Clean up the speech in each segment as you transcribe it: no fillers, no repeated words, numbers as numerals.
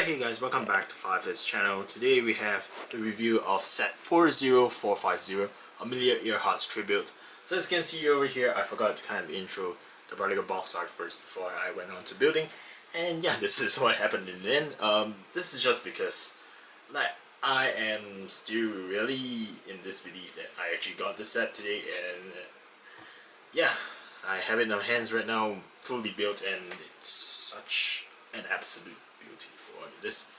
Hey guys, welcome back to 5S channel. Today we have the review of set 40450, Amelia Earhart Tribute. So as you can see over here, I forgot to kind of intro the particular box art first before I went on to building. And yeah, this is what happened in the end. This is just because like I am still really in disbelief that I actually got this set today, and yeah, I have it in my hands right now, fully built, and it's such an absolute beauty for what it is.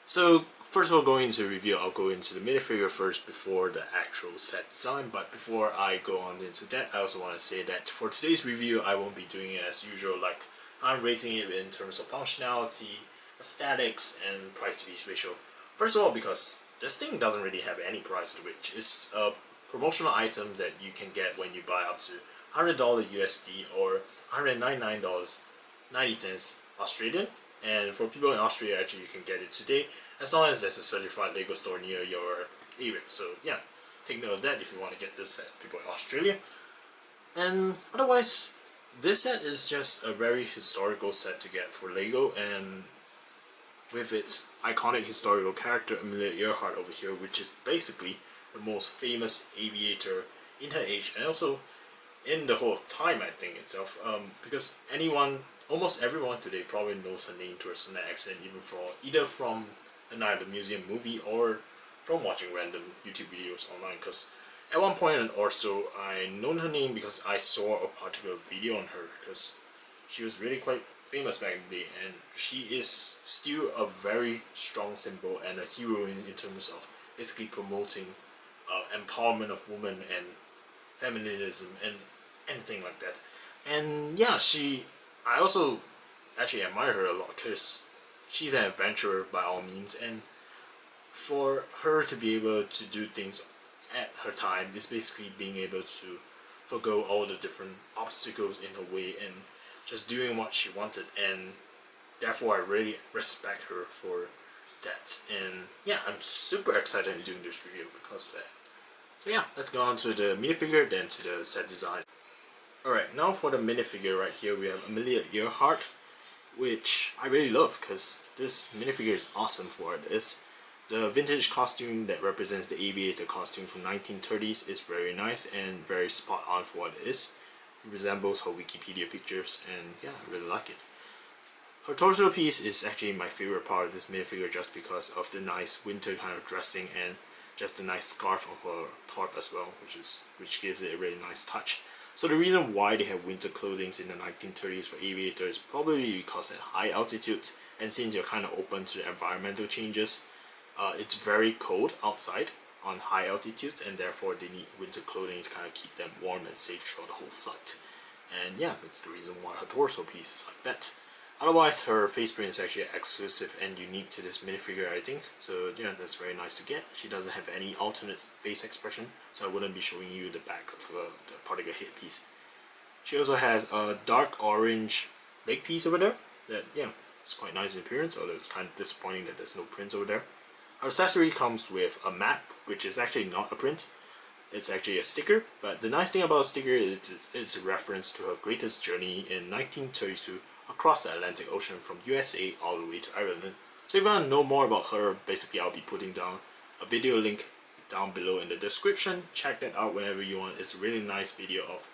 So first of all, going into review, I'll go into the minifigure first before the actual set design. But before I go on into that, I also want to say that for today's review, I won't be doing it as usual, like I'm rating it in terms of functionality, aesthetics, and price to piece ratio. First of all, because this thing doesn't really have any price to it. It's a promotional item that you can get when you buy up to $100 USD or $199.90 Australian. And for people in Australia, actually you can get it today as long as there's a certified Lego store near your area. So yeah, take note of that if you want to get this set, people in Australia. And otherwise, this set is just a very historical set to get for Lego, and with its iconic historical character Amelia Earhart over here, which is basically the most famous aviator in her age and also in the whole time, I think itself, because almost everyone today probably knows her name to a certain extent, either from a Night at the Museum movie or from watching random YouTube videos online. Because at one point or so, I known her name because I saw a particular video on her, because she was really quite famous back in the day, and she is still a very strong symbol and a hero in terms of basically promoting empowerment of women and feminism and anything like that. And yeah, I also actually admire her a lot because she's an adventurer by all means, and for her to be able to do things at her time is basically being able to forgo all the different obstacles in her way and just doing what she wanted, and therefore I really respect her for that. And yeah, I'm super excited in doing this review because of that. So yeah, let's go on to the minifigure, then to the set design. Alright, now for the minifigure right here, we have Amelia Earhart, which I really love because this minifigure is awesome for what it is. The vintage costume that represents the aviator costume from 1930s is very nice and very spot on for what it is. It resembles her Wikipedia pictures, and yeah, I really like it. Her torso piece is actually my favorite part of this minifigure just because of the nice winter kind of dressing and just the nice scarf on her top as well, which gives it a really nice touch. So the reason why they have winter clothing in the 1930s for aviators is probably because at high altitudes, and since you're kind of open to the environmental changes, it's very cold outside on high altitudes, and therefore they need winter clothing to kind of keep them warm and safe throughout the whole flight. And yeah, that's the reason why her torso piece is like that. Otherwise, her face print is actually exclusive and unique to this minifigure, I think. So yeah, that's very nice to get. She doesn't have any alternate face expression, so I wouldn't be showing you the back of the particular head piece. She also has a dark orange leg piece over there that, yeah, it's quite nice in appearance, although it's kind of disappointing that there's no prints over there. Her accessory comes with a map, which is actually not a print. It's actually a sticker, but the nice thing about a sticker is it's a reference to her greatest journey in 1932 across the Atlantic Ocean from USA all the way to Ireland. So if you want to know more about her, basically I'll be putting down a video link down below in the description. Check that out whenever you want. It's a really nice video of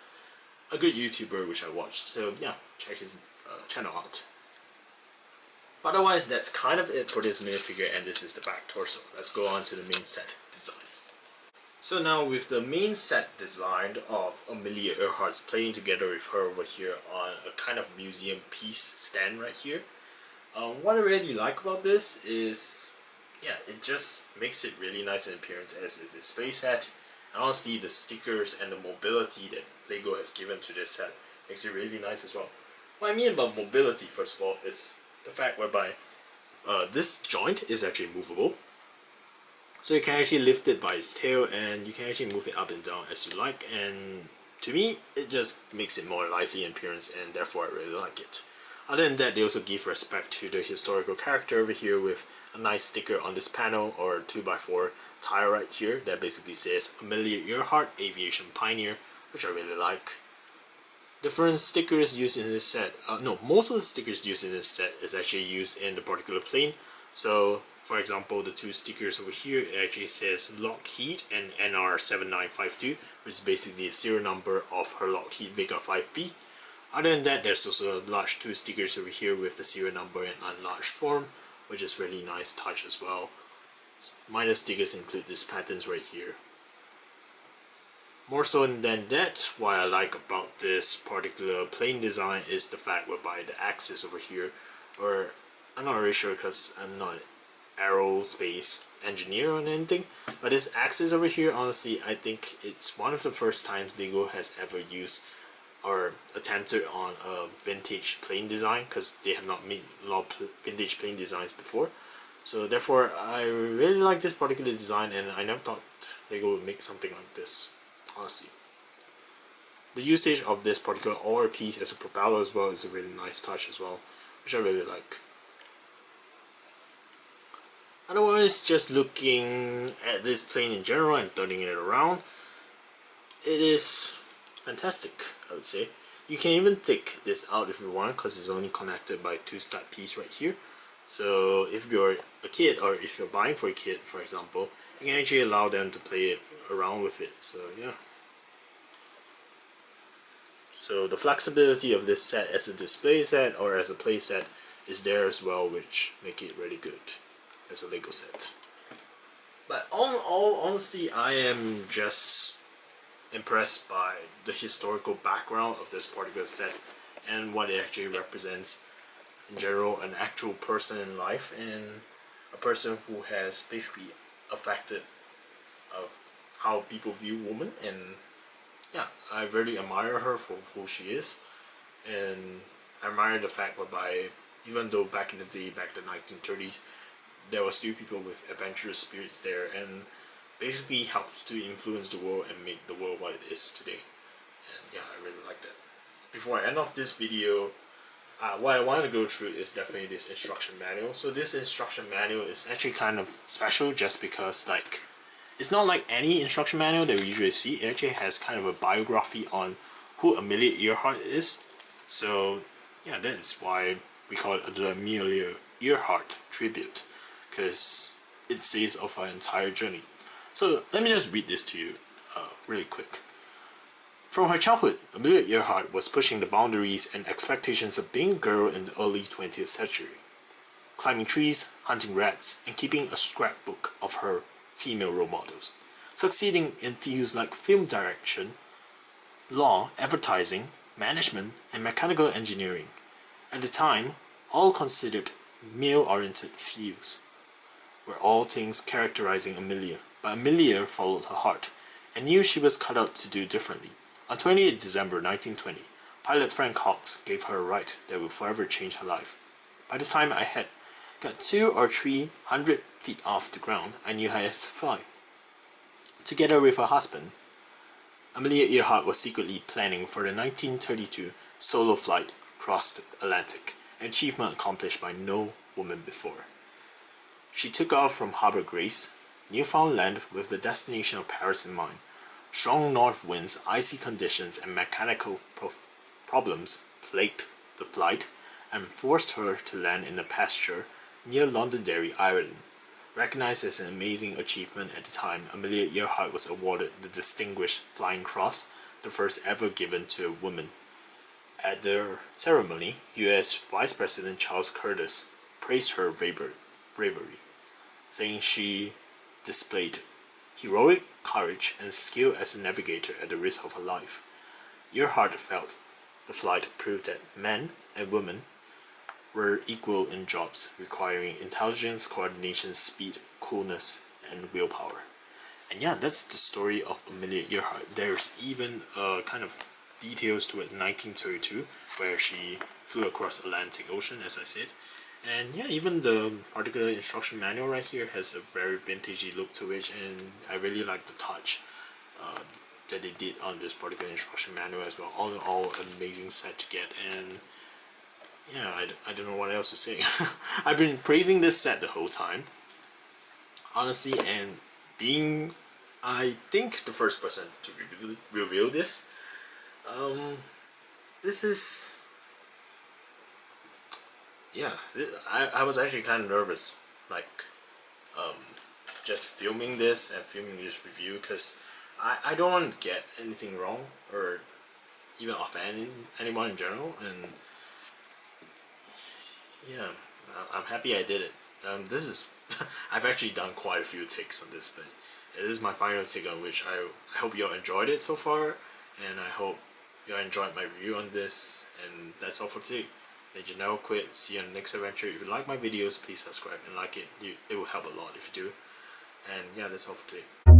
a good YouTuber which I watched. So yeah, check his channel out. But otherwise, that's kind of it for this minifigure, and this is the back torso. Let's go on to the main set design. So now with the main set design of Amelia Earhart's playing together with her over here on a kind of museum piece stand right here. What I really like about this is, yeah, it just makes it really nice in appearance as a display set. And honestly, the stickers and the mobility that Lego has given to this set makes it really nice as well. What I mean about mobility, first of all, is the fact whereby this joint is actually movable. So you can actually lift it by its tail, and you can actually move it up and down as you like, and to me it just makes it more lively in appearance, and therefore I really like it. Other than that, they also give respect to the historical character over here with a nice sticker on this panel, or 2x4 tile right here that basically says Amelia Earhart, Aviation Pioneer, which I really like. Different stickers used in this set, no, most of the stickers used in this set is actually used in the particular plane. So for example, the two stickers over here, it actually says Lockheed and NR7952, which is basically the serial number of her Lockheed Vega 5B. Other than that, there's also a large two stickers over here with the serial number in enlarged form, which is really nice touch as well. Minor stickers include these patterns right here. More so than that, what I like about this particular plane design is the fact whereby the axis over here, or I'm not really sure because I'm not an aerospace engineer or anything, but this axis over here, honestly, I think it's one of the first times LEGO has ever used or attempted on a vintage plane design, because they have not made a lot of vintage plane designs before. So therefore, I really like this particular design, and I never thought LEGO would make something like this, honestly. The usage of this particular OR piece as a propeller as well is a really nice touch as well, which I really like. Otherwise, just looking at this plane in general and turning it around, it is fantastic, I would say. You can even take this out if you want, because it's only connected by two stud piece right here. So if you're a kid, or if you're buying for a kid, for example, you can actually allow them to play around with it. So yeah. So the flexibility of this set as a display set or as a play set is there as well, which make it really good as a LEGO set. But all honesty, I am just impressed by the historical background of this particular set and what it actually represents in general, an actual person in life and a person who has basically affected how people view women. And yeah, I really admire her for who she is, and I admire the fact whereby even though back in the day, back in the 1930s, there were still people with adventurous spirits there, and basically helps to influence the world and make the world what it is today. And yeah, I really like that. Before I end off this video, what I want to go through is definitely this instruction manual. So this instruction manual is actually kind of special just because, like, it's not like any instruction manual that we usually see. It actually has kind of a biography on who Amelia Earhart is. So yeah, that is why we call it the Amelia Earhart Tribute, because it says of her entire journey. So let me just read this to you really quick. From her childhood, Amelia Earhart was pushing the boundaries and expectations of being a girl in the early 20th century, climbing trees, hunting rats, and keeping a scrapbook of her female role models, succeeding in fields like film direction, law, advertising, management, and mechanical engineering. At the time, all considered male-oriented fields were all things characterizing Amelia, but Amelia followed her heart and knew she was cut out to do differently. On 28 December 1920, pilot Frank Hawks gave her a ride that would forever change her life. By the time I had got 200 or 300 feet off the ground, I knew I had to fly. Together with her husband, Amelia Earhart was secretly planning for the 1932 solo flight across the Atlantic, an achievement accomplished by no woman before. She took off from Harbour Grace, Newfoundland, with the destination of Paris in mind. Strong north winds, icy conditions, and mechanical problems plagued the flight and forced her to land in a pasture near Londonderry, Ireland. Recognized as an amazing achievement at the time, Amelia Earhart was awarded the Distinguished Flying Cross, the first ever given to a woman. At the ceremony, U.S. Vice President Charles Curtis praised her bravery, saying she displayed heroic courage and skill as a navigator at the risk of her life. Earhart felt the flight proved that men and women were equal in jobs requiring intelligence, coordination, speed, coolness, and willpower. And yeah, that's the story of Amelia Earhart. There's even kind of details towards 1932, where she flew across the Atlantic Ocean, as I said. And yeah, even the particular instruction manual right here has a very vintagey look to it, and I really like the touch that they did on this particular instruction manual as well. All in all, amazing set to get, and yeah, I don't know what else to say. I've been praising this set the whole time, honestly, and being, I think, the first person to reveal this. this is, yeah, I was actually kind of nervous, like, um, just filming this and filming this review, because I don't want to get anything wrong or even offend anyone in general, and yeah, I'm happy I did it. This is I've actually done quite a few takes on this, but it is my final take on which I hope you all enjoyed it so far, and I hope you all enjoyed my review on this, and that's all for today. Legend never quit. See you on the next adventure. If you like my videos, please subscribe and like it. It will help a lot if you do. And yeah, that's all for today.